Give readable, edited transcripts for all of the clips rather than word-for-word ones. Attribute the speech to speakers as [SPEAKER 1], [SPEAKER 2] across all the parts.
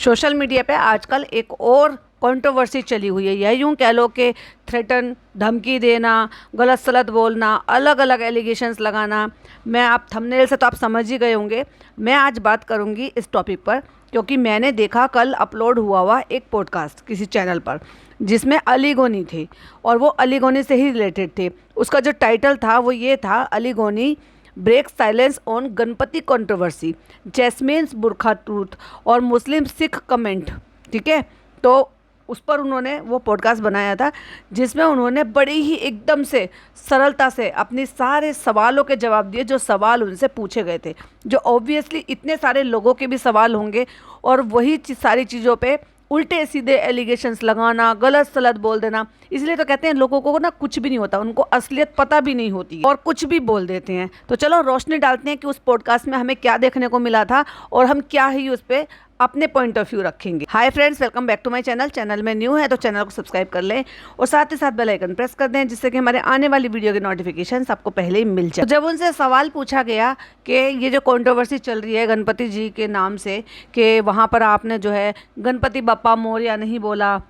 [SPEAKER 1] Social media पे आजकल एक और कंट्रोवर्सी चली हुई है, यह यूँ कह लो कि थ्रेटन, धमकी देना, गलत सलत बोलना, अलग अलग एलिगेशंस लगाना। मैं आप थंबनेल से तो आप समझ ही गए होंगे। मैं आज बात करूंगी इस टॉपिक पर क्योंकि मैंने देखा कल अपलोड हुआ एक पॉडकास्ट किसी चैनल पर जिसमें अली गोनी थे और वो अली गोनी से ही रिलेटेड थे। उसका जो टाइटल था वो ये था, Ali Goni break silence on Ganpati controversy, Jasmin's burqa truth और मुस्लिम सिख कमेंट। ठीक है, तो उस पर उन्होंने वो पॉडकास्ट बनाया था जिसमें उन्होंने बड़ी ही एकदम से सरलता से अपनी सारे सवालों के जवाब दिए जो सवाल उनसे पूछे गए थे, जो ऑब्वियसली इतने सारे लोगों के भी सवाल होंगे और वही सारी चीज़ों पे उल्टे सीधे एलिगेशंस लगाना, गलत सलत बोल देना। इसलिए तो कहते हैं लोगों को ना कुछ भी नहीं होता, उनको असलियत पता भी नहीं होती और कुछ भी बोल देते हैं। तो चलो रोशनी डालते हैं कि उस पॉडकास्ट में हमें क्या देखने को मिला था और हम क्या ही उस पर अपने पॉइंट ऑफ व्यू रखेंगे। Hi friends, welcome back to my channel. Channel में न्यू है तो चैनल को सब्सक्राइब कर लें और साथ ही साथ बेल आइकन प्रेस कर दें जिससे कि हमारे आने वाली वीडियो की नोटिफिकेशन आपको पहले ही मिल जाए। तो जब उनसे सवाल पूछा गया कि ये जो कंट्रोवर्सी चल रही है गणपति जी के नाम से कि वहाँ पर आपने जो है गणपति बप्पा मोरया नहीं बोला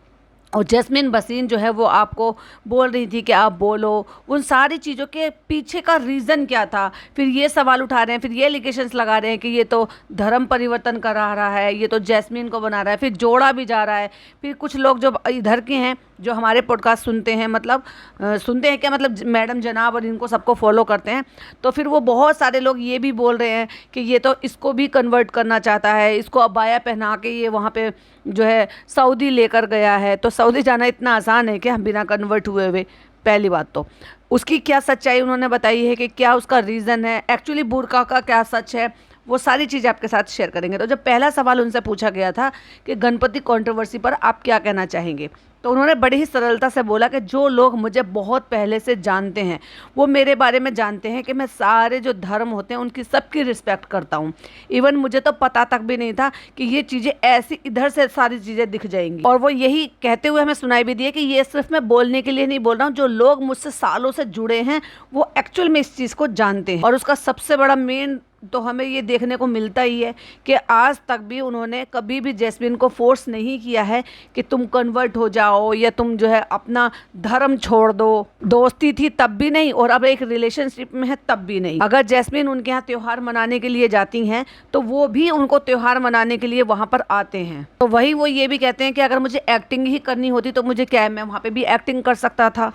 [SPEAKER 1] और जैस्मीन बसीन जो है वो आपको बोल रही थी कि आप बोलो, उन सारी चीज़ों के पीछे का रीज़न क्या था। फिर ये सवाल उठा रहे हैं, फिर ये एलिगेशंस लगा रहे हैं कि ये तो धर्म परिवर्तन करा रहा है, ये तो जैस्मीन को बना रहा है, फिर जोड़ा भी जा रहा है। फिर कुछ लोग जो इधर के हैं जो हमारे पॉडकास्ट सुनते हैं, मतलब सुनते हैं क्या, मतलब मैडम जनाब और इनको सबको फॉलो करते हैं, तो फिर वो बहुत सारे लोग ये भी बोल रहे हैं कि ये तो इसको भी कन्वर्ट करना चाहता है, इसको अबाया पहना के ये वहाँ पे जो है सऊदी लेकर गया है। तो सऊदी जाना इतना आसान है कि हम बिना कन्वर्ट हुए हुए? पहली बात तो उसकी क्या सच्चाई उन्होंने बताई है कि क्या उसका रीज़न है, एक्चुअली बुर्का का क्या सच है, वो सारी चीज़ें आपके साथ शेयर करेंगे। तो जब पहला सवाल उनसे पूछा गया था कि गणपति कंट्रोवर्सी पर आप क्या कहना चाहेंगे, तो उन्होंने बड़ी ही सरलता से बोला कि जो लोग मुझे बहुत पहले से जानते हैं वो मेरे बारे में जानते हैं कि मैं सारे जो धर्म होते हैं उनकी सबकी रिस्पेक्ट करता हूँ। इवन मुझे तो पता तक भी नहीं था कि ये चीज़ें ऐसी इधर से सारी चीज़ें दिख जाएंगी। और वो यही कहते हुए हमें सुनाई भी दिए कि ये सिर्फ मैं बोलने के लिए नहीं बोल रहा हूँ, जो लोग मुझसे सालों से जुड़े हैं वो एक्चुअल में इस चीज़ को जानते हैं। और उसका सबसे बड़ा मेन तो हमें ये देखने को मिलता ही है कि आज तक भी उन्होंने कभी भी जैस्मीन को फोर्स नहीं किया है कि तुम कन्वर्ट हो जाओ या तुम जो है अपना धर्म छोड़ दो। दोस्ती थी तब भी नहीं और अब एक रिलेशनशिप में है तब भी नहीं। अगर जैस्मीन उनके यहाँ त्योहार मनाने के लिए जाती हैं तो वो भी उनको त्योहार मनाने के लिए वहाँ पर आते हैं। तो वही वो ये भी कहते हैं कि अगर मुझे एक्टिंग ही करनी होती तो मुझे क्या है, मैं वहाँ पे भी एक्टिंग कर सकता था,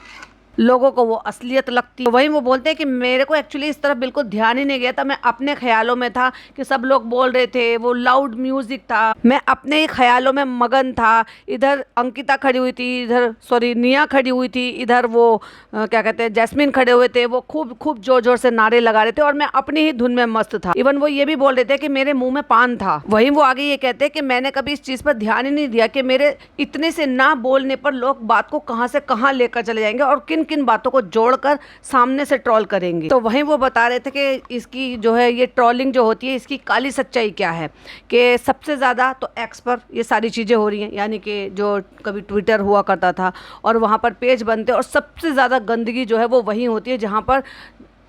[SPEAKER 1] लोगों को वो असलियत लगती। तो वही वो बोलते हैं कि मेरे को एक्चुअली इस तरफ बिल्कुल ध्यान ही नहीं गया था, मैं अपने ख्यालों में था कि सब लोग बोल रहे थे, वो लाउड म्यूजिक था, मैं अपने ही ख्यालों में मगन था। इधर अंकिता खड़ी हुई थी, इधर निया खड़ी हुई थी, इधर वो क्या कहते हैं जैस्मीन खड़े हुए थे, वो खूब खूब जोर जोर से नारे लगा रहे थे और मैं अपनी ही धुन में मस्त था। इवन वो ये भी बोल रहे थे कि मेरे मुंह में पान था। वही वो आगे ये कहते हैं कि मैंने कभी इस चीज़ पर ध्यान ही नहीं दिया कि मेरे इतने से ना बोलने पर लोग बात को कहाँ से कहाँ लेकर चले जाएंगे और किन किन बातों को जोड़कर सामने से ट्रोल करेंगे। तो वहीं वो बता रहे थे कि इसकी जो है ये ट्रोलिंग जो होती है इसकी काली सच्चाई क्या है, कि सबसे ज़्यादा तो एक्स पर ये सारी चीज़ें हो रही हैं, यानी कि जो कभी ट्विटर हुआ करता था और वहाँ पर पेज बनते और सबसे ज़्यादा गंदगी जो है वो वहीं होती है जहाँ पर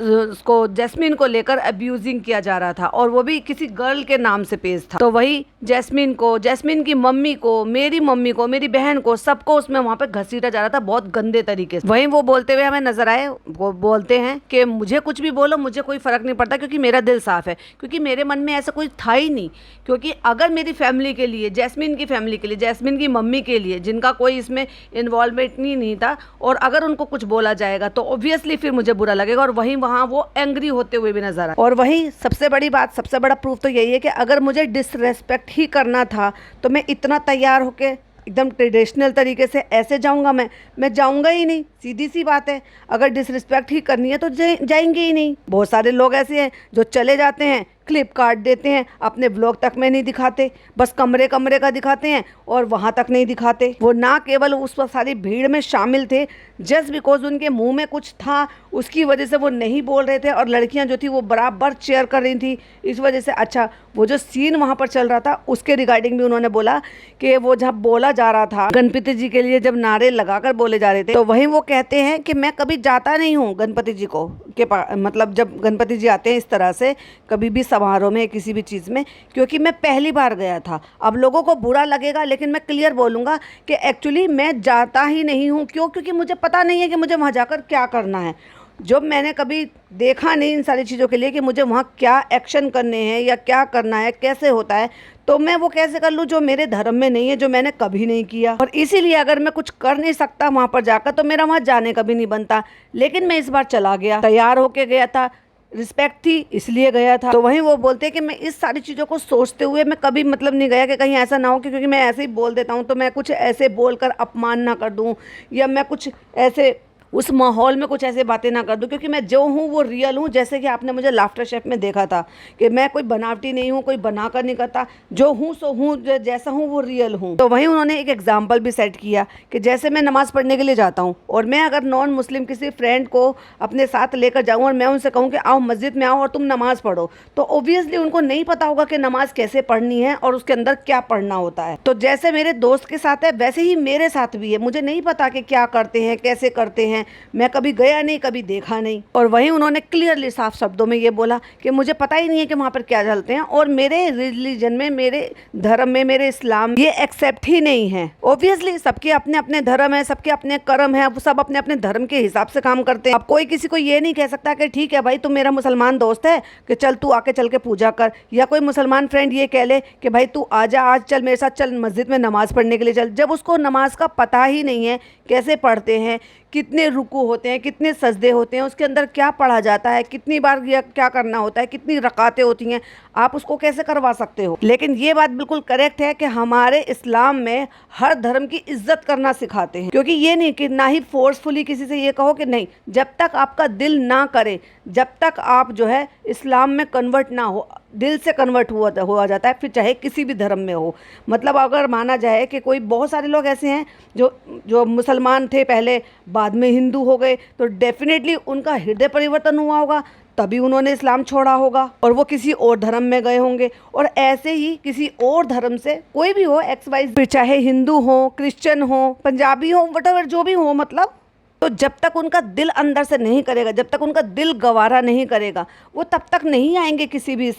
[SPEAKER 1] उसको जैस्मीन को लेकर अब्यूजिंग किया जा रहा था और वो भी किसी गर्ल के नाम से पेज था। तो वही जैस्मीन को, जैस्मीन की मम्मी को, मेरी मम्मी को, मेरी बहन को, सबको उसमें वहाँ पे घसीटा जा रहा था बहुत गंदे तरीके से। वहीं वो बोलते हुए हमें नजर आए, वो बोलते हैं कि मुझे कुछ भी बोलो, मुझे कोई फ़र्क नहीं पड़ता क्योंकि मेरा दिल साफ़ है, क्योंकि मेरे मन में ऐसा कोई था ही नहीं। क्योंकि अगर मेरी फैमिली के लिए, जैस्मीन की फैमिली के लिए, जैस्मीन की मम्मी के लिए, जिनका कोई इसमें इन्वॉल्वमेंट नहीं था, और अगर उनको कुछ बोला जाएगा तो ऑब्वियसली फिर मुझे बुरा लगेगा और वहीं वहाँ वो एंग्री होते हुए भी नजर आए। और वहीं सबसे बड़ी बात, सबसे बड़ा प्रूफ तो यही है कि अगर मुझे डिसरेस्पेक्ट ही करना था तो मैं इतना तैयार होके एकदम ट्रेडिशनल तरीके से ऐसे जाऊंगा, मैं जाऊंगा ही नहीं। सीधी सी बात है, अगर डिसरिस्पेक्ट ही करनी है तो जाएंगे ही नहीं। बहुत सारे लोग ऐसे हैं जो चले जाते हैं, क्लिप काट देते हैं, अपने ब्लॉग तक में नहीं दिखाते, बस कमरे कमरे का दिखाते हैं और वहाँ तक नहीं दिखाते। वो ना केवल उस पर सारी भीड़ में शामिल थे, जस्ट बिकॉज उनके मुंह में कुछ था उसकी वजह से वो नहीं बोल रहे थे और लड़कियां जो थी वो बराबर चेयर कर रही थी इस वजह से। अच्छा, वो जो सीन वहाँ पर चल रहा था उसके रिगार्डिंग भी उन्होंने बोला कि वो जब बोला जा रहा था गणपति जी के लिए, जब नारे लगाकर बोले जा रहे थे, तो वहीं वो कहते हैं कि मैं कभी जाता नहीं हूँ गणपति जी को के पास, मतलब जब गणपति जी आते हैं इस तरह से कभी भी समारोह में किसी भी चीज़ में, क्योंकि मैं पहली बार गया था। अब लोगों को बुरा लगेगा लेकिन मैं क्लियर बोलूँगा कि एक्चुअली मैं जाता ही नहीं हूँ। क्यों? क्योंकि मुझे पता नहीं है कि मुझे वहाँ जाकर क्या करना है। जब मैंने कभी देखा नहीं इन सारी चीज़ों के लिए कि मुझे वहाँ क्या एक्शन करने हैं या क्या करना है, कैसे होता है, तो मैं वो कैसे कर लूँ जो मेरे धर्म में नहीं है, जो मैंने कभी नहीं किया। और इसीलिए अगर मैं कुछ कर नहीं सकता वहाँ पर जाकर तो मेरा वहाँ जाने का भी नहीं बनता। लेकिन मैं इस बार चला गया, तैयार होके गया था, रिस्पेक्ट थी इसलिए गया था। तो वहीं वो बोलते हैं कि मैं इस सारी चीज़ों को सोचते हुए मैं कभी मतलब नहीं गया कि कहीं ऐसा ना हो कि क्योंकि मैं ऐसे ही बोल देता हूँ तो मैं कुछ ऐसे बोलकर अपमान ना कर दूँ या मैं कुछ ऐसे उस माहौल में कुछ ऐसे बातें ना कर दूं। क्योंकि मैं जो हूँ वो रियल हूँ। जैसे कि आपने मुझे लाफ्टर शेफ में देखा था कि मैं कोई बनावटी नहीं हूँ, कोई बनाकर नहीं करता, जो हूँ सो हूँ, जैसा हूँ वो रियल हूँ। तो वहीं उन्होंने एक एग्जाम्पल भी सेट किया कि जैसे मैं नमाज़ पढ़ने के लिए जाता हूँ और मैं अगर नॉन मुस्लिम किसी फ्रेंड को अपने साथ लेकर जाऊँ और मैं उनसे कहूँ कि आओ मस्जिद में आओ और तुम नमाज़ पढ़ो, तो ओब्वियसली उनको नहीं पता होगा कि नमाज़ कैसे पढ़नी है और उसके अंदर क्या पढ़ना होता है। तो जैसे मेरे दोस्त के साथ है वैसे ही मेरे साथ भी है। मुझे नहीं पता कि क्या करते हैं, कैसे करते हैं, मैं कभी गया नहीं, कभी देखा नहीं। और वहीं उन्होंने क्लियरली साफ शब्दों में ये बोला कि मुझे पता ही नहीं है कि वहाँ पर क्या चलते हैं और मेरे रिलीजन में, मेरे धर्म में, मेरे इस्लाम ये एक्सेप्ट ही नहीं है। ऑब्वियसली सबके अपने अपने धर्म है, सबके अपने कर्म है, सब अपने अपने धर्म के हिसाब से काम करते हैं। अब कोई किसी को ये नहीं कह सकता कि ठीक है भाई तुम मेरा मुसलमान दोस्त है कि चल तू आके चल के पूजा कर, या कोई मुसलमान फ्रेंड ये कह ले कि भाई तू आजा आज चल मेरे साथ, चल मस्जिद में नमाज पढ़ने के लिए चल, जब उसको नमाज का पता ही नहीं है, कैसे पढ़ते हैं, कितने रुकू होते हैं, कितने सजदे होते हैं, उसके अंदर क्या पढ़ा जाता है, कितनी बार क्या करना होता है, कितनी रकातें होती हैं, आप उसको कैसे करवा सकते हो। लेकिन ये बात बिल्कुल करेक्ट है कि हमारे इस्लाम में हर धर्म की इज्जत करना सिखाते हैं। क्योंकि ये नहीं कि ना ही फोर्सफुली किसी से ये कहो कि नहीं, जब तक आपका दिल ना करे, जब तक आप जो है इस्लाम में कन्वर्ट ना हो, दिल से कन्वर्ट हुआ जाता है, फिर चाहे किसी भी धर्म में हो। मतलब अगर माना जाए कि कोई, बहुत सारे लोग ऐसे हैं जो मुसलमान थे पहले, बाद में हिंदू हो गए, तो डेफिनेटली उनका हृदय परिवर्तन हुआ होगा, तभी उन्होंने इस्लाम छोड़ा होगा और वो किसी और धर्म में गए होंगे। और ऐसे ही किसी और धर्म से कोई भी हो, एक्स वाई, फिर चाहे हिंदू हो, क्रिश्चियन हो, पंजाबी हो, वटएवर जो भी हो, मतलब तो जब तक उनका दिल अंदर से नहीं करेगा, जब तक उनका दिल गवारा नहीं करेगा, वो तब तक नहीं आएंगे किसी भी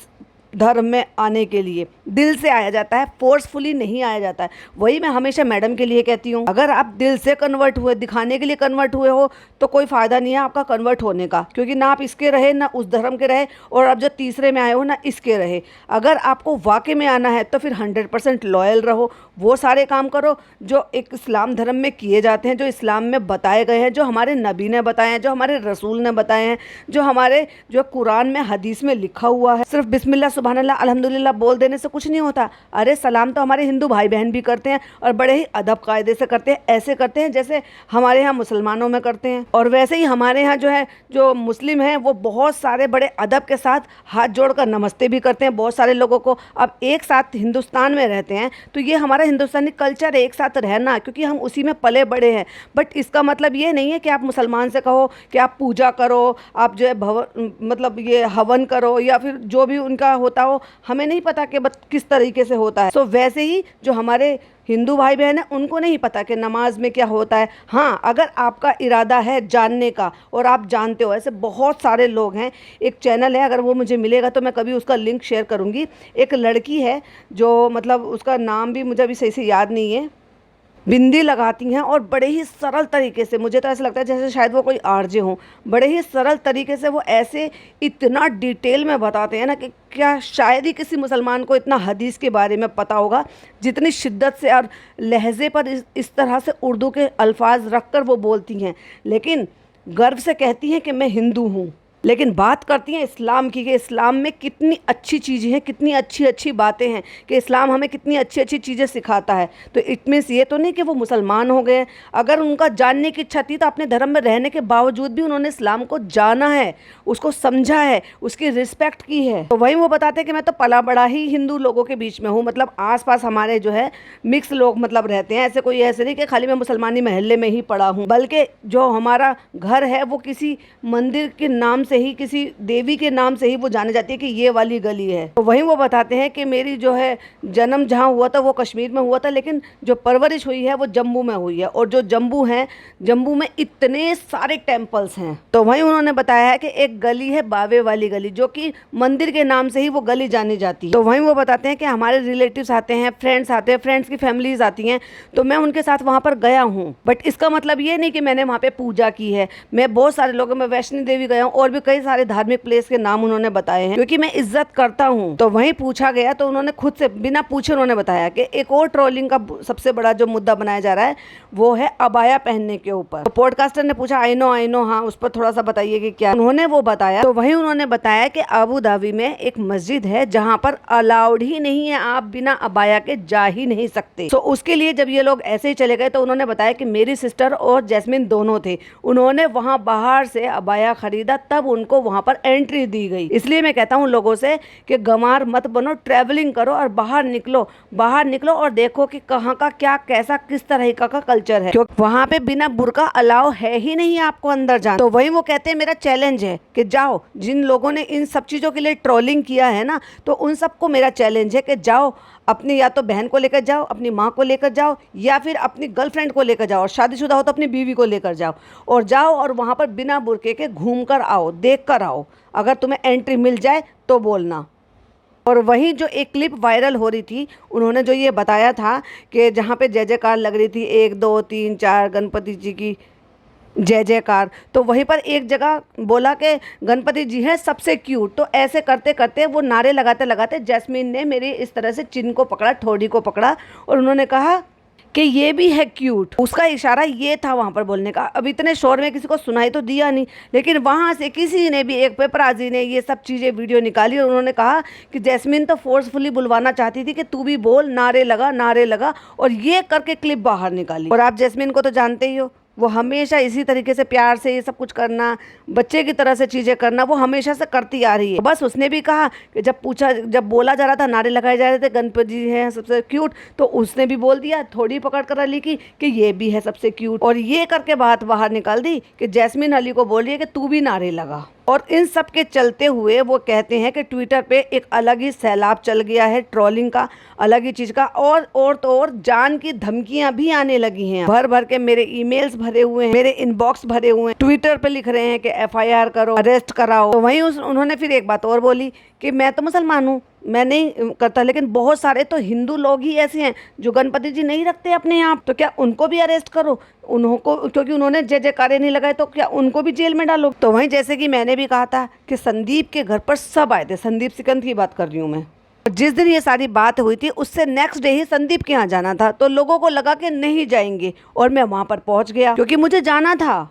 [SPEAKER 1] धर्म में आने के लिए। दिल से आया जाता है, फोर्सफुली नहीं आया जाता है। वही मैं हमेशा मैडम के लिए कहती हूँ, अगर आप दिल से कन्वर्ट हुए, दिखाने के लिए कन्वर्ट हुए हो, तो कोई फ़ायदा नहीं है आपका कन्वर्ट होने का, क्योंकि ना आप इसके रहे ना उस धर्म के रहे, और अब जो तीसरे में आए हो ना इसके रहे। अगर आपको वाकई में आना है तो फिर 100% लॉयल रहो, वो सारे काम करो जो एक इस्लाम धर्म में किए जाते हैं, जो इस्लाम में बताए गए हैं, जो हमारे नबी ने बताए हैं, जो हमारे रसूल ने बताए हैं, जो हमारे जो कुरान में, हदीस में लिखा हुआ है। सिर्फ बिस्मिल्लाह सुभान अल्लाह अल्हम्दुलिल्लाह बोल देने से कुछ नहीं होता। अरे सलाम तो हमारे हिंदू भाई बहन भी करते हैं और बड़े ही अदब कायदे से करते हैं, ऐसे करते हैं जैसे हमारे यहाँ मुसलमानों में करते हैं। और वैसे ही हमारे यहाँ जो है, जो मुस्लिम हैं, वो बहुत सारे बड़े अदब के साथ हाथ जोड़कर नमस्ते भी करते हैं बहुत सारे लोगों को। अब एक साथ हिंदुस्तान में रहते हैं तो ये हमारा हिंदुस्तानी कल्चर है, एक साथ रहना, क्योंकि हम उसी में पले बड़े हैं। बट इसका मतलब ये नहीं है कि आप मुसलमान से कहो कि आप पूजा करो, आप जो है मतलब ये हवन करो, या फिर जो भी उनका होता हो, हमें नहीं पता कि किस तरीके से होता है। तो वैसे ही जो हमारे हिंदू भाई बहन हैं, उनको नहीं पता कि नमाज में क्या होता है। हाँ, अगर आपका इरादा है जानने का और आप जानते हो, ऐसे बहुत सारे लोग हैं। एक चैनल है, अगर वो मुझे मिलेगा तो मैं कभी उसका लिंक शेयर करूँगी। एक लड़की है जो, मतलब उसका नाम भी मुझे अभी सही से याद नहीं है, बिंदी लगाती हैं और बड़े ही सरल तरीके से, मुझे तो ऐसा लगता है जैसे शायद वो कोई आरजे हों, बड़े ही सरल तरीके से वो ऐसे इतना डिटेल में बताते हैं ना कि क्या शायद ही किसी मुसलमान को इतना हदीस के बारे में पता होगा, जितनी शिद्दत से और लहजे पर इस तरह से उर्दू के अल्फाज रख कर वो बोलती हैं। लेकिन गर्व से कहती हैं कि मैं हिंदू हूँ, लेकिन बात करती हैं इस्लाम की, कि इस्लाम में कितनी अच्छी चीज़ें हैं, कितनी अच्छी अच्छी बातें हैं, कि इस्लाम हमें कितनी अच्छी अच्छी चीज़ें सिखाता है। तो इसमें से ये तो नहीं कि वो मुसलमान हो गए। अगर उनका जानने की इच्छा थी तो अपने धर्म में रहने के बावजूद भी उन्होंने इस्लाम को जाना है, उसको समझा है, उसकी रिस्पेक्ट की है। तो वहीं वो बताते हैं कि मैं तो पला बड़ा ही हिंदू लोगों के बीच में हूँ, मतलब आस पास हमारे जो है मिक्स लोग मतलब रहते हैं। ऐसे कोई ऐसे नहीं कि खाली मैं मुसलमानी महल्ले में ही पड़ा हूँ, बल्कि जो हमारा घर है वो किसी मंदिर के नाम से ही, किसी देवी के नाम से ही वो जाने जाती है कि ये वाली गली है। तो वहीं वो बताते हैं कि मेरी जो है जन्म जहाँ हुआ था वो कश्मीर में हुआ था, लेकिन जो परवरिश हुई है वो जम्मू में हुई है, और जो जम्मू है, जम्मू में इतने सारे टेम्पल्स हैं। तो वहीं उन्होंने बताया है कि एक गली है बावे वाली गली, जो कि मंदिर के नाम से ही वो गली जानी जाती है। तो वहीं वो बताते हैं कि हमारे रिलेटिव्स आते हैं, फ्रेंड्स आते हैं, फ्रेंड्स की फैमिलीज आती हैं, तो मैं उनके साथ वहाँ पर गया हूँ। बट इसका मतलब ये नहीं कि मैंने वहाँ पे पूजा की है। मैं बहुत सारे लोगों में वैष्णो देवी गया हूँ, और भी कई सारे धार्मिक प्लेस के नाम उन्होंने बताए हैं, क्योंकि मैं इज्जत करता हूँ। तो वहीं पूछा गया तो उन्होंने खुद से बिना पूछे उन्होंने बताया कि एक और ट्रोलिंग का सबसे बड़ा जो मुद्दा बनाया जा रहा है वो है अबाया पहनने के ऊपर। तो पॉडकास्टर ने पूछा आई नो हाँ, उस पर थोड़ा सा बताइए कि क्या। उन्होंने वो बताया, तो वहीं उन्होंने बताया कि अबू धाबी में एक मस्जिद है जहाँ पर अलाउड ही नहीं है, आप बिना अबाया के जा ही नहीं सकते। तो उसके लिए जब ये लोग ऐसे ही चले गए तो उन्होंने बताया कि मेरी सिस्टर और जैस्मिन दोनों थे, उन्होंने वहाँ बाहर से अबाया खरीदा, तब उनको वहाँ पर एंट्री दी गई। इसलिए मैं कहता हूँ लोगों से कि गंवार मत बनो, ट्रैवलिंग करो और बाहर निकलो और देखो कि कहाँ का क्या कैसा किस तरह का कल्चर है, क्योंकि वहाँ पे बिना बुर्का अलाउ है ही नहीं आपको अंदर जाना। तो वही वो कहते हैं मेरा चैलेंज है कि जाओ, जिन लोगों ने इन सब चीज़ों के लिए ट्रोलिंग किया है ना, तो उन सबको मेरा चैलेंज है कि जाओ, अपनी या तो बहन को लेकर जाओ, अपनी माँ को लेकर जाओ, या फिर अपनी गर्लफ्रेंड को लेकर जाओ, और शादीशुदा हो तो अपनी बीवी को लेकर जाओ और वहाँ पर बिना बुर्के के घूम कर आओ, देख कर आओ। अगर तुम्हें एंट्री मिल जाए तो बोलना। और वहीं जो एक क्लिप वायरल हो रही थी, उन्होंने जो ये बताया था कि जहाँ पे जय जयकार लग रही थी 1 2 3 4 गणपति जी की जय जयकार, तो वहीं पर एक जगह बोला कि गणपति जी हैं सबसे क्यूट। तो ऐसे करते करते वो नारे लगाते लगाते जैस्मीन ने मेरी इस तरह से चिन को पकड़ा, ठोड़ी को पकड़ा, और उन्होंने कहा कि ये भी है क्यूट। उसका इशारा ये था वहाँ पर बोलने का। अब इतने शोर में किसी को सुनाई तो दिया नहीं, लेकिन वहाँ से किसी ने भी, एक पेपराजी ने ये सब चीज़ें वीडियो निकाली, और उन्होंने कहा कि जैस्मिन तो फोर्सफुली बुलवाना चाहती थी कि तू भी बोल, नारे लगा, और ये करके क्लिप बाहर निकाली। और आप जैस्मिन को तो जानते ही हो, वो हमेशा इसी तरीके से प्यार से ये सब कुछ करना, बच्चे की तरह से चीज़ें करना, वो हमेशा से करती आ रही है। बस उसने भी कहा कि जब बोला जा रहा था, नारे लगाए जा रहे थे गणपति जी हैं सबसे क्यूट, तो उसने भी बोल दिया, थोड़ी पकड़ कर अली की कि ये भी है सबसे क्यूट, और ये करके बात बाहर निकाल दी कि जैस्मिन अली को बोल रही है कि तू भी नारे लगा। और इन सब के चलते हुए वो कहते हैं कि ट्विटर पे एक अलग ही सैलाब चल गया है ट्रोलिंग का, अलग ही चीज़ का, और तो और जान की धमकियां भी आने लगी हैं। भर भर के मेरे ईमेल्स भरे हुए हैं, मेरे इनबॉक्स भरे हुए हैं, ट्विटर पे लिख रहे हैं कि FIR करो, अरेस्ट कराओ। तो वहीं उन्होंने फिर एक बात और बोली कि मैं तो मुसलमान हूँ, मैं नहीं करता, लेकिन बहुत सारे तो हिंदू लोग ही ऐसे हैं जो गणपति जी नहीं रखते अपने यहाँ, तो क्या उनको भी अरेस्ट करो, उनको, क्योंकि उन्होंने जय जयकारे नहीं लगाए, तो क्या उनको भी जेल में डालो। तो वहीं जैसे कि मैंने भी कहा था कि संदीप के घर पर सब आए थे, संदीप सिकंद की बात कर रही हूँ मैं। जिस दिन ये सारी बात हुई थी उससे नेक्स्ट डे ही संदीप के यहाँ जाना था, तो लोगों को लगा कि नहीं जाएंगे, और मैं वहाँ पर पहुँच गया क्योंकि मुझे जाना था।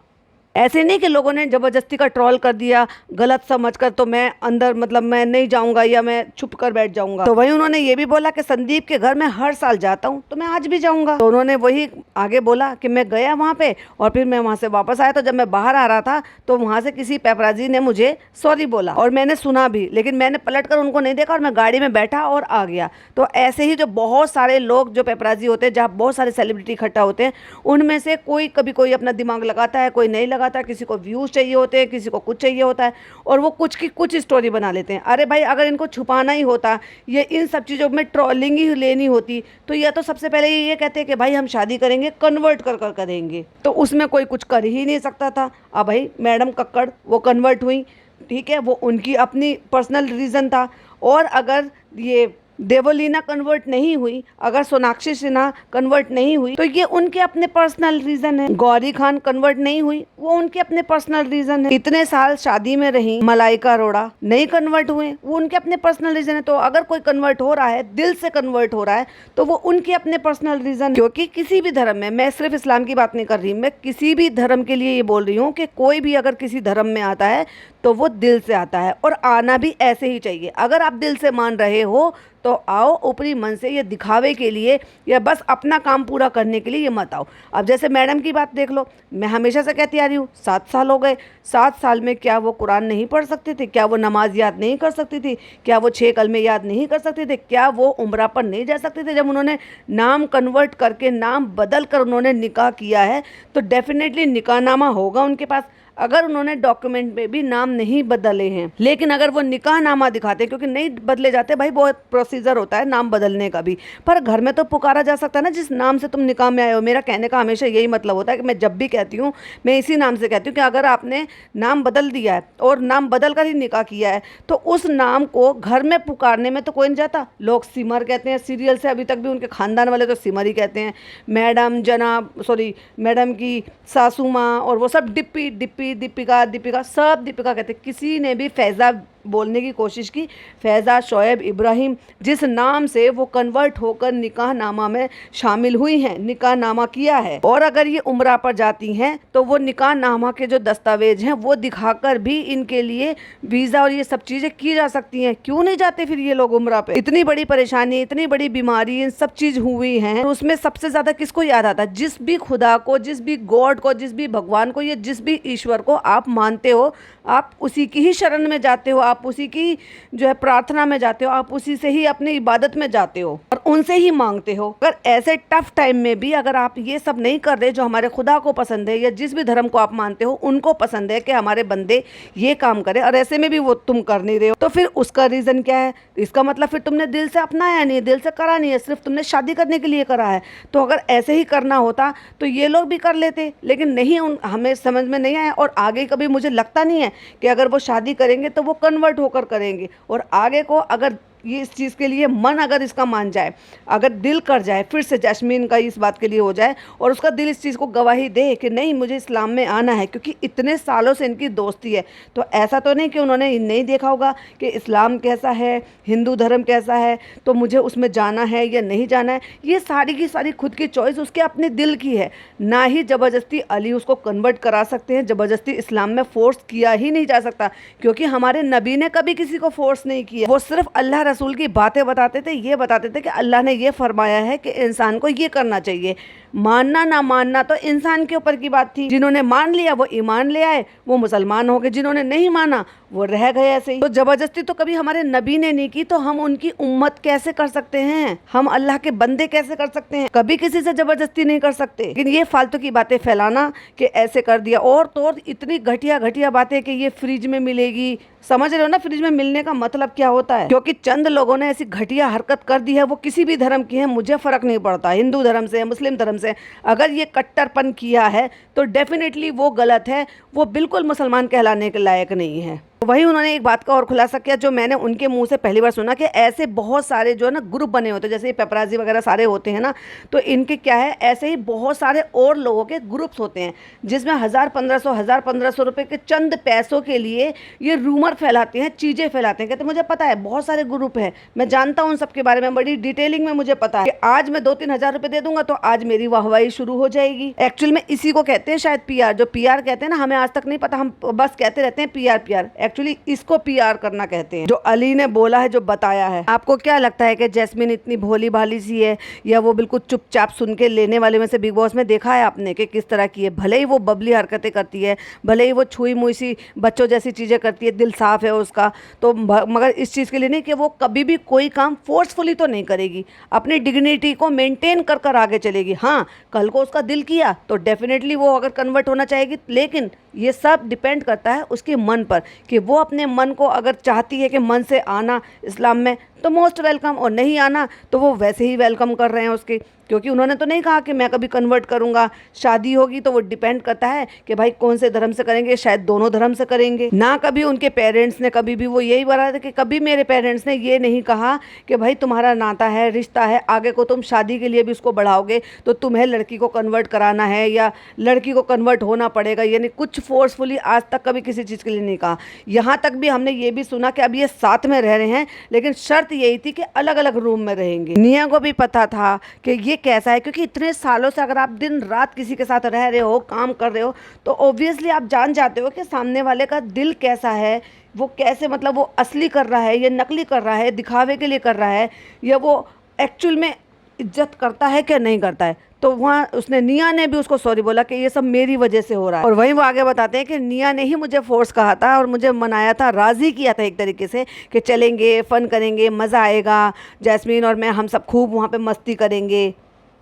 [SPEAKER 1] ऐसे नहीं कि लोगों ने ज़बरदस्ती का ट्रोल कर दिया गलत समझकर, तो मैं अंदर मतलब मैं नहीं जाऊंगा या मैं छुप कर बैठ जाऊंगा। तो वहीं उन्होंने ये भी बोला कि संदीप के घर मैं हर साल जाता हूं, तो मैं आज भी जाऊंगा। तो उन्होंने वही आगे बोला कि मैं गया वहां पे, और फिर मैं वहां से वापस आया, तो जब मैं बाहर आ रहा था तो वहां से किसी पेपराजी ने मुझे सॉरी बोला, और मैंने सुना भी, लेकिन मैंने पलट कर उनको नहीं देखा और मैं गाड़ी में बैठा और आ गया। तो ऐसे ही जो बहुत सारे लोग जो पेपराजी होते हैं, जहाँ बहुत सारे सेलिब्रिटी इकट्ठा होते हैं, उनमें से कभी कोई अपना दिमाग लगाता है, कोई नहीं लगाता, किसी को व्यूज चाहिए होते हैं, किसी को कुछ चाहिए होता है, और वो कुछ की कुछ स्टोरी बना लेते हैं। अरे भाई, अगर इनको छुपाना ही होता, ये इन सब चीज़ों में ट्रोलिंग ही लेनी होती, तो यह तो सबसे पहले ये कहते हैं कि भाई हम शादी करेंगे, कन्वर्ट कर करेंगे, तो उसमें कोई कुछ कर ही नहीं सकता था। अब भाई मैडम कक्कड़ वो कन्वर्ट हुई, ठीक है, वो उनकी अपनी पर्सनल रीज़न था। और अगर ये देवलीना कन्वर्ट नहीं हुई, अगर सोनाक्षी सिन्हा कन्वर्ट नहीं हुई, तो ये उनके अपने पर्सनल रीजन है। गौरी खान कन्वर्ट नहीं हुई, वो उनके अपने पर्सनल रीजन है। इतने साल शादी में रही मलाइका अरोड़ा, नहीं कन्वर्ट हुए, वो उनके अपने पर्सनल रीजन है। तो अगर कोई कन्वर्ट हो रहा है, दिल से कन्वर्ट हो रहा है, तो वो उनके अपने पर्सनल रीजन। क्योंकि किसी भी धर्म में, मैं सिर्फ इस्लाम की बात नहीं कर रही, मैं किसी भी धर्म के लिए ये बोल रही हूँ कि कोई भी अगर किसी धर्म में आता है तो वो दिल से आता है, और आना भी ऐसे ही चाहिए। अगर आप दिल से मान रहे हो तो आओ, ऊपरी मन से, ये दिखावे के लिए या बस अपना काम पूरा करने के लिए ये मत आओ। अब जैसे मैडम की बात देख लो, मैं हमेशा से कहती आ रही हूँ, 7 साल हो गए, 7 साल में क्या वो कुरान नहीं पढ़ सकते थे? क्या वो नमाज याद नहीं कर सकती थी? क्या वो 6 कलमे याद नहीं कर सकते थे? क्या वो उम्रा पर नहीं जा सकते थे? जब उन्होंने नाम कन्वर्ट करके, नाम बदल कर उन्होंने निकाह किया है, तो डेफिनेटली निकाहनामा होगा उनके पास। अगर उन्होंने डॉक्यूमेंट में भी नाम नहीं बदले हैं, लेकिन अगर वो निकाहनामा दिखाते हैं, क्योंकि नहीं बदले जाते भाई, बहुत प्रोसीजर होता है नाम बदलने का भी, पर घर में तो पुकारा जा सकता है ना जिस नाम से तुम निकाह में आए हो। मेरा कहने का हमेशा यही मतलब होता है कि मैं जब भी कहती हूँ मैं इसी नाम से कहती हूँ कि अगर आपने नाम बदल दिया है और नाम बदल कर ही निकाह किया है तो उस नाम को घर में पुकारने में तो कोई नहीं जाता। लोग सिमर कहते हैं, सीरियल से अभी तक भी उनके खानदान वाले तो सिमर ही कहते हैं। मैडम, जनाब, सॉरी मैडम की सासू माँ, और वो सब डिप्पी, डिप्पी, दीपिका, दीपिका, सब दीपिका कहते हैं। किसी ने भी फैज़ा बोलने की कोशिश की, फैज़ा शोएब इब्राहिम, जिस नाम से वो कन्वर्ट होकर निकाहनामा में शामिल हुई हैं, निकाहनामा किया है। और अगर ये उम्रा पर जाती हैं तो वो निकाहनामा के जो दस्तावेज हैं वो दिखाकर भी इनके लिए वीज़ा और ये सब चीज़ें की जा सकती हैं। क्यों नहीं जाते फिर ये लोग उम्रा पे? इतनी बड़ी परेशानी, इतनी बड़ी बीमारी, इन सब चीज़ हुई हैं, तो उसमें सबसे ज़्यादा किसको याद आता है? जिस भी खुदा को, जिस भी गॉड को, जिस भी भगवान को, या जिस भी ईश्वर को आप मानते हो, आप उसी की ही शरण में जाते हो, आप उसी की जो है प्रार्थना में जाते हो, आप उसी से ही अपनी इबादत में जाते हो और उनसे ही मांगते हो। अगर ऐसे टफ टाइम में भी अगर आप ये सब नहीं कर रहे जो हमारे खुदा को पसंद है, या जिस भी धर्म को आप मानते हो उनको पसंद है कि हमारे बंदे ये काम करें, और ऐसे में भी वो तुम कर नहीं रहे हो, तो फिर उसका रीज़न क्या है? इसका मतलब फिर तुमने दिल से अपनाया नहीं, दिल से करा नहीं है, सिर्फ तुमने शादी करने के लिए करा है। तो अगर ऐसे ही करना होता तो ये लोग भी कर लेते, लेकिन नहीं, हमें समझ में नहीं आया। और आगे कभी मुझे लगता नहीं है कि अगर वो शादी करेंगे तो वो कन्वर्ट होकर करेंगे। और आगे को अगर ये इस चीज़ के लिए मन अगर इसका मान जाए, अगर दिल कर जाए, फिर से जैस्मीन का इस बात के लिए हो जाए और उसका दिल इस चीज़ को गवाही दे कि नहीं मुझे इस्लाम में आना है, क्योंकि इतने सालों से इनकी दोस्ती है, तो ऐसा तो नहीं कि उन्होंने नहीं देखा होगा कि इस्लाम कैसा है, हिंदू धर्म कैसा है, तो मुझे उसमें जाना है या नहीं जाना है। ये सारी की सारी खुद की चॉइस उसके अपने दिल की है, ना ही ज़बरदस्ती अली उसको कन्वर्ट करा सकते हैं। ज़बरदस्ती इस्लाम में फ़ोर्स किया ही नहीं जा सकता, क्योंकि हमारे नबी ने कभी किसी को फ़ोर्स नहीं किया। वो सिर्फ अल्लाह रसूल की बातें बताते थे, ये बताते थे कि अल्लाह ने ये फरमाया है कि इंसान को ये करना चाहिए। मानना ना मानना तो इंसान के ऊपर की बात थी। जिन्होंने मान लिया वो ईमान ले आए, वो मुसलमान हो गए, जिन्होंने नहीं माना वो रह गए ऐसे ही। तो ज़बरदस्ती तो कभी हमारे नबी ने नहीं की, तो हम उनकी उम्मत कैसे कर सकते हैं? हम अल्लाह के बंदे कैसे कर सकते हैं? कभी किसी से ज़बरदस्ती नहीं कर सकते। लेकिन ये फालतू की बातें फैलाना कि ऐसे कर दिया, और तो इतनी घटिया घटिया बातें कि ये फ्रिज में मिलेगी। समझ रहे हो ना फ्रिज में मिलने का मतलब क्या होता है? क्योंकि चंद लोगों ने ऐसी घटिया हरकत कर दी है, वो किसी भी धर्म की है, मुझे फ़र्क नहीं पड़ता, हिंदू धर्म से, मुस्लिम धर्म से, अगर ये कट्टरपन किया है तो डेफिनेटली वो गलत है, वो बिल्कुल मुसलमान कहलाने के लायक नहीं है। वही उन्होंने एक बात का और खुलासा किया जो मैंने उनके मुंह से पहली बार सुना, कि ऐसे बहुत सारे जो है ना ग्रुप बने होते हैं, जैसे पेपराजी वगैरह सारे होते हैं ना, तो इनके क्या है, ऐसे ही बहुत सारे और लोगों के ग्रुप्स होते हैं जिसमें 1000-1500 रुपए के चंद पैसों के लिए ये रूमर फैलाते हैं, चीज़ें फैलाते हैं। कहते मुझे पता है बहुत सारे ग्रुप हैं, मैं जानता हूँ उन सब के बारे में, बड़ी डिटेलिंग में मुझे पता है कि आज मैं 2-3 हज़ार रुपये दे दूंगा तो आज मेरी वाहवाही शुरू हो जाएगी। एक्चुअल में इसी को कहते हैं शायद PR, जो PR कहते हैं ना, हमें आज तक नहीं पता, हम बस कहते रहते हैं PR। एक्चुअली इसको PR करना कहते हैं, जो अली ने बोला है, जो बताया है। आपको क्या लगता है कि जैस्मीन इतनी भोली भाली सी है, या वो बिल्कुल चुपचाप सुन के लेने वाले में से? बिग बॉस में देखा है आपने कि किस तरह की है? भले ही वो बबली हरकतें करती है, भले ही वो छुई मुई सी बच्चों जैसी चीज़ें करती है, दिल साफ है उसका, तो मगर इस चीज़ के लिए नहीं कि वो कभी भी कोई काम फोर्सफुली तो नहीं करेगी, अपनी डिग्निटी को मेंटेन कर कर आगे चलेगी। हाँ, कल को उसका दिल किया तो डेफिनेटली वो अगर कन्वर्ट होना चाहेगी, लेकिन ये सब डिपेंड करता है उसके मन पर, कि वो अपने मन को अगर चाहती है कि मन से आना इस्लाम में तो मोस्ट वेलकम, और नहीं आना तो वो वैसे ही वेलकम कर रहे हैं उसके, क्योंकि उन्होंने तो नहीं कहा कि मैं कभी कन्वर्ट करूंगा। शादी होगी तो वो डिपेंड करता है कि भाई कौन से धर्म से करेंगे, शायद दोनों धर्म से करेंगे ना। कभी उनके पेरेंट्स ने, कभी भी वो यही बोला था कि कभी मेरे पेरेंट्स ने ये नहीं कहा कि भाई तुम्हारा नाता है, रिश्ता है, आगे को तुम शादी के लिए भी उसको बढ़ाओगे तो तुम्हें लड़की को कन्वर्ट कराना है या लड़की को कन्वर्ट होना पड़ेगा, यानी कुछ फोर्सफुली आज तक कभी किसी चीज़ के लिए नहीं कहा। यहाँ तक भी हमने ये भी सुना कि अब ये साथ में रह रहे हैं, लेकिन शर्त यही थी कि अलग अलग रूम में रहेंगे। निया को भी पता था कि ये कैसा है, क्योंकि इतने सालों से अगर आप दिन रात किसी के साथ रह रहे हो, काम कर रहे हो, तो ऑब्वियसली आप जान जाते हो कि सामने वाले का दिल कैसा है, वो कैसे, मतलब वो असली कर रहा है या नकली कर रहा है, दिखावे के लिए कर रहा है, या वो एक्चुअल में इज्जत करता है क्या नहीं करता है। तो वहाँ उसने, निया ने भी उसको सॉरी बोला कि ये सब मेरी वजह से हो रहा है। और वहीं वो आगे बताते हैं कि निया ने ही मुझे फोर्स कहा था और मुझे मनाया था, राज़ी किया था एक तरीके से कि चलेंगे, फ़न करेंगे, मज़ा आएगा, जैस्मीन और मैं हम सब खूब वहाँ पे मस्ती करेंगे।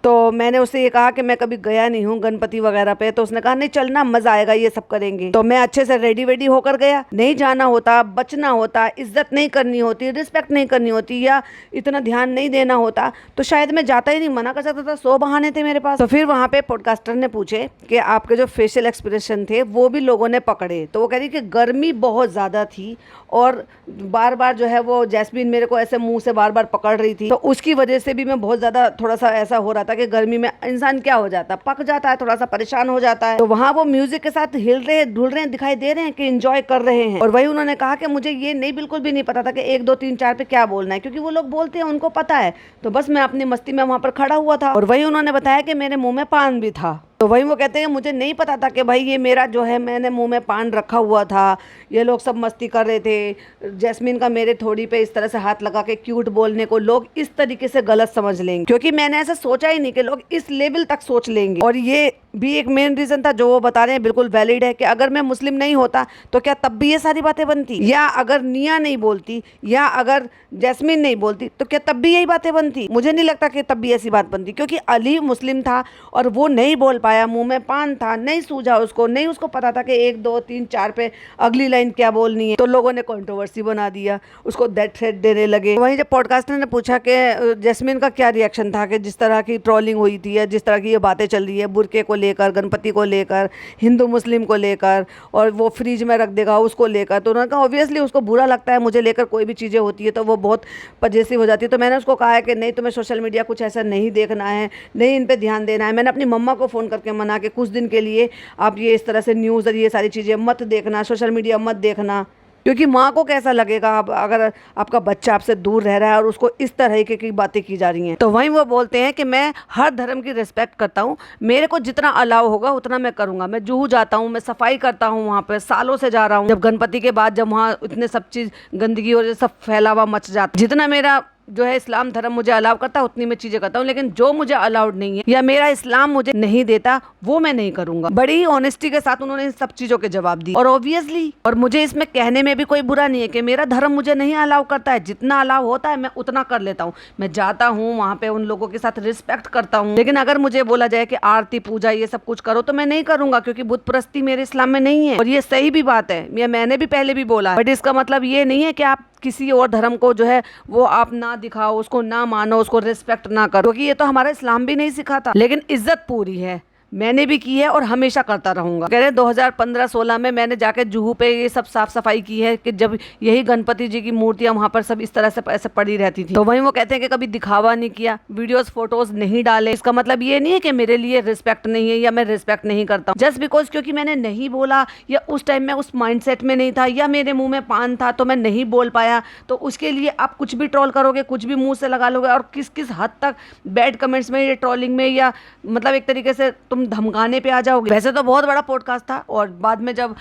[SPEAKER 1] तो मैंने उससे ये कहा कि मैं कभी गया नहीं हूँ गणपति वगैरह पे, तो उसने कहा नहीं चलना, मजा आएगा, ये सब करेंगे। तो मैं अच्छे से रेडी वेडी होकर गया। नहीं जाना होता, बचना होता, इज्जत नहीं करनी होती, रिस्पेक्ट नहीं करनी होती, या इतना ध्यान नहीं देना होता, तो शायद मैं जाता ही नहीं, मना कर सकता था। 100 बहाने थे मेरे पास। तो फिर वहाँ पे पॉडकास्टर ने पूछे कि आपके जो फेशियल एक्सप्रेशन थे वो भी लोगों ने पकड़े। तो वो कह रही कि गर्मी बहुत ज़्यादा थी और बार बार जो है वो जैस्मीन मेरे को ऐसे मुंह से बार बार पकड़ रही थी, तो उसकी वजह से भी मैं बहुत ज़्यादा थोड़ा सा ऐसा हो रहा था कि गर्मी में इंसान क्या हो जाता है, पक जाता है, थोड़ा सा परेशान हो जाता है। तो वहाँ वो म्यूजिक के साथ हिल रहे ढुल रहे दिखाई दे रहे हैं कि एंजॉय कर रहे हैं। और वही उन्होंने कहा कि मुझे ये नहीं, बिल्कुल भी नहीं पता था कि 1 2 3 4 पे क्या बोलना है, क्योंकि वो लोग बोलते हैं, उनको पता है। तो बस मैं अपनी मस्ती में वहाँ पर खड़ा हुआ था। और वही उन्होंने बताया कि मेरे मुँह में पान भी था। तो वही वो कहते हैं मुझे नहीं पता था कि भाई ये मेरा जो है, मैंने मुंह में पान रखा हुआ था, ये लोग सब मस्ती कर रहे थे। जैस्मीन का मेरे थोड़ी पे इस तरह से हाथ लगा के क्यूट बोलने को लोग इस तरीके से गलत समझ लेंगे, क्योंकि मैंने ऐसा सोचा ही नहीं कि लोग इस लेवल तक सोच लेंगे। और ये भी एक मेन रीज़न था जो वो बता रहे हैं, बिल्कुल वैलिड है कि अगर मैं मुस्लिम नहीं होता तो क्या तब भी ये सारी बातें बनती, या अगर निया नहीं बोलती, या अगर जैस्मीन नहीं बोलती तो क्या तब भी यही बातें बनती। मुझे नहीं लगता कि तब भी ऐसी बात बनती, क्योंकि अली मुस्लिम था और वो नहीं बोल पाया, मुंह में पान था, नहीं सूझा उसको, नहीं उसको पता था कि 1 2 3 4 पे अगली लाइन क्या बोलनी है। तो लोगों ने कंट्रोवर्सी बना दिया, उसको डेथ थ्रेट देने लगे। वहीं जब पॉडकास्टर ने पूछा कि जैस्मीन का क्या रिएक्शन था कि जिस तरह की ट्रोलिंग हुई थी, या जिस तरह की ये बातें चल रही है बुरके को लेकर, गणपति को लेकर, हिंदू मुस्लिम को लेकर, और वो फ्रिज में रख देगा उसको लेकर, तो उन्होंने कहा ऑब्वियसली उसको बुरा लगता है, मुझे लेकर कोई भी चीज़ें होती है तो वो बहुत पजेसिव हो जाती है। तो मैंने उसको कहा है कि नहीं, तुम्हें सोशल मीडिया कुछ ऐसा नहीं देखना है, नहीं इन पे ध्यान देना है। मैंने अपनी मम्मा को फ़ोन करके मना के कुछ दिन के लिए आप ये इस तरह से न्यूज़ और ये सारी चीज़ें मत देखना, सोशल मीडिया मत देखना, क्योंकि माँ को कैसा लगेगा अगर आपका बच्चा आपसे दूर रह रहा है और उसको इस तरह की बातें की जा रही हैं। तो वहीं वो बोलते हैं कि मैं हर धर्म की रिस्पेक्ट करता हूँ, मेरे को जितना अलाउ होगा उतना मैं करूँगा। मैं जूहू जाता हूँ, मैं सफाई करता हूँ, वहाँ पर सालों से जा रहा हूँ। जब गणपति के बाद जब वहाँ इतने सब चीज़ गंदगी और सब फैलावा मच जाता, जितना मेरा जो है इस्लाम धर्म मुझे अलाउ करता है उतनी मैं चीज़ें करता हूँ, लेकिन जो मुझे अलाउड नहीं है या मेरा इस्लाम मुझे नहीं देता वो मैं नहीं करूँगा। बड़ी ही ऑनेस्टी के साथ उन्होंने इन सब चीज़ों के जवाब दिए। और ऑब्वियसली, और मुझे इसमें कहने में भी कोई बुरा नहीं है कि मेरा धर्म मुझे नहीं अलाउ करता है, जितना अलाउ होता है मैं उतना कर लेता हूँ। मैं जाता हूँ वहाँ पे, उन लोगों के साथ रिस्पेक्ट करता हूँ, लेकिन अगर मुझे बोला जाए कि आरती पूजा ये सब कुछ करो तो मैं नहीं करूँगा, क्योंकि बुत परस्ती मेरे इस्लाम में नहीं है। और ये सही भी बात है, ये मैंने भी पहले भी बोला है, बट इसका मतलब ये नहीं है कि आप किसी और धर्म को जो है वो आप ना दिखाओ, उसको ना मानो, उसको रिस्पेक्ट ना करो, क्योंकि ये तो हमारा इस्लाम भी नहीं सिखाता। लेकिन इज्जत पूरी है, मैंने भी की है और हमेशा करता रहूंगा। कह रहे 2015-16 में मैंने जाके जुहू पे ये सब साफ सफाई की है, कि जब यही गणपति जी की मूर्तियां वहां पर सब इस तरह से ऐसे पड़ी रहती थी। तो वहीं वो कहते हैं कि कभी दिखावा नहीं किया, वीडियोस फोटोज नहीं डाले। इसका मतलब ये नहीं है कि मेरे लिए रिस्पेक्ट नहीं है या मैं रिस्पेक्ट नहीं करता हूँ, जस्ट बिकॉज क्योंकि मैंने नहीं बोला, या उस टाइम में उस माइंडसेट में नहीं था, या मेरे मुंह में पान था तो मैं नहीं बोल पाया, तो उसके लिए आप कुछ भी ट्रोल करोगे, कुछ भी मुंह से लगा लोगे, और किस किस हद तक बैड कमेंट्स में, ये ट्रोलिंग में, या मतलब एक तरीके से तुम धमकाने पे आ जाओगे। वैसे तो बहुत बड़ा पॉडकास्ट था, और बाद में जब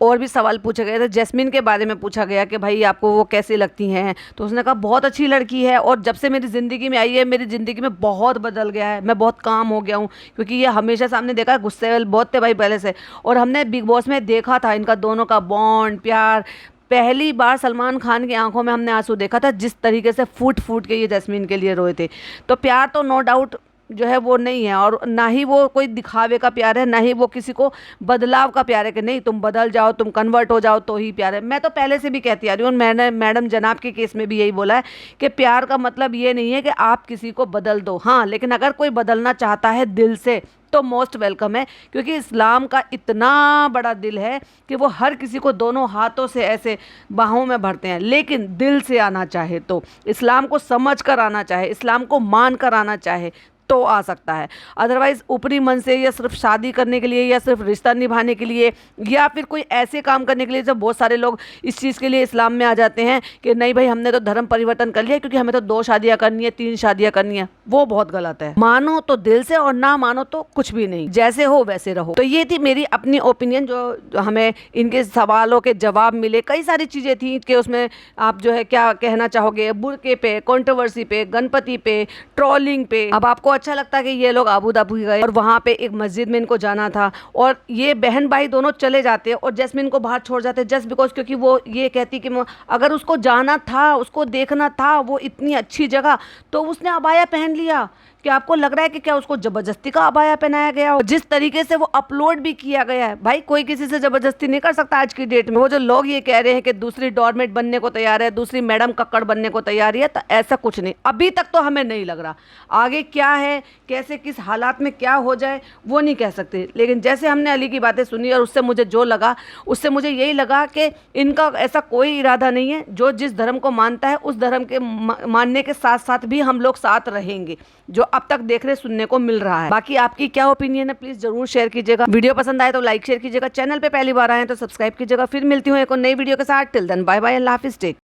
[SPEAKER 1] और भी सवाल पूछे गए थे, जैस्मीन के बारे में पूछा गया कि भाई आपको वो कैसी लगती हैं, तो उसने कहा बहुत अच्छी लड़की है, और जब से मेरी ज़िंदगी में आई है मेरी ज़िंदगी में बहुत बदल गया है, मैं बहुत काम हो गया हूँ, क्योंकि ये हमेशा सामने देखा है, गुस्से बहुत थे भाई पहले से, और हमने बिग बॉस में देखा था इनका दोनों का बॉन्ड, प्यार। पहली बार सलमान खान की आंखों में हमने आंसू देखा था, जिस तरीके से फूट फूट के ये जैस्मीन के लिए रोए थे। तो प्यार तो नो डाउट जो है वो नहीं है, और ना ही वो कोई दिखावे का प्यार है, ना ही वो किसी को बदलाव का प्यार है कि नहीं तुम बदल जाओ, तुम कन्वर्ट हो जाओ तो ही प्यार है। मैं तो पहले से भी कहती आ रही हूँ, मैंने मैडम जनाब के केस में भी यही बोला है कि प्यार का मतलब ये नहीं है कि आप किसी को बदल दो, हाँ, लेकिन अगर कोई बदलना चाहता है दिल से तो मोस्ट वेलकम है, क्योंकि इस्लाम का इतना बड़ा दिल है कि वो हर किसी को दोनों हाथों से ऐसे बाहों में भरते हैं, लेकिन दिल से आना चाहे तो, इस्लाम को समझ कर आना चाहे, इस्लाम को मान कर आना चाहे तो आ सकता है। अदरवाइज ऊपरी मन से, या सिर्फ शादी करने के लिए, या सिर्फ रिश्ता निभाने के लिए, या फिर कोई ऐसे काम करने के लिए, जब बहुत सारे लोग इस चीज़ के लिए इस्लाम में आ जाते हैं कि नहीं भाई हमने तो धर्म परिवर्तन कर लिया क्योंकि हमें तो 2 शादियां करनी है, 3 शादियां करनी है, वो बहुत गलत है। मानो तो दिल से और ना मानो तो कुछ भी नहीं, जैसे हो वैसे रहो। तो ये थी मेरी अपनी ओपिनियन, जो हमें इनके सवालों के जवाब मिले। कई सारी चीज़ें थी कि उसमें आप जो है क्या कहना चाहोगे, बुरके पे, कंट्रोवर्सी पे, गणपति पे, ट्रोलिंग पे। अब आपको अच्छा लगता है कि ये लोग अबू धाबी गए और वहाँ पे एक मस्जिद में इनको जाना था, और ये बहन भाई दोनों चले जाते और जैस्मीन को बाहर छोड़ जाते जस्ट बिकॉज, क्योंकि वो ये कहती कि अगर उसको जाना था, उसको देखना था वो इतनी अच्छी जगह, तो उसने अबाया पहन लिया। क्या आपको लग रहा है कि क्या उसको जबरदस्ती का अबाया पहनाया गया हो? जिस तरीके से वो अपलोड भी किया गया है, भाई कोई किसी से जबरदस्ती नहीं कर सकता आज की डेट में। वो जो लोग ये कह रहे हैं कि दूसरी डोरमेट बनने को तैयार है, दूसरी मैडम कक्कड़ बनने को तैयार है, तो ऐसा कुछ नहीं, अभी तक तो हमें नहीं लग रहा। आगे क्या है, कैसे किस हालात में क्या हो जाए वो नहीं कह सकते। लेकिन जैसे हमने अली की बातें सुनी और उससे मुझे जो लगा, उससे मुझे यही लगा कि इनका ऐसा कोई इरादा नहीं है। जो जिस धर्म को मानता है उस धर्म के मानने के साथ साथ भी हम लोग साथ रहेंगे, जो अब तक देखने सुनने को मिल रहा है। बाकी आपकी क्या ओपिनियन है प्लीज जरूर शेयर कीजिएगा। वीडियो पसंद आए तो लाइक शेयर कीजिएगा, चैनल पे पहली बार आए तो सब्सक्राइब कीजिएगा। फिर मिलती हूँ एक और नई वीडियो के साथ। टिल देन बाय बाय, अल्लाह हाफिज़, टेक।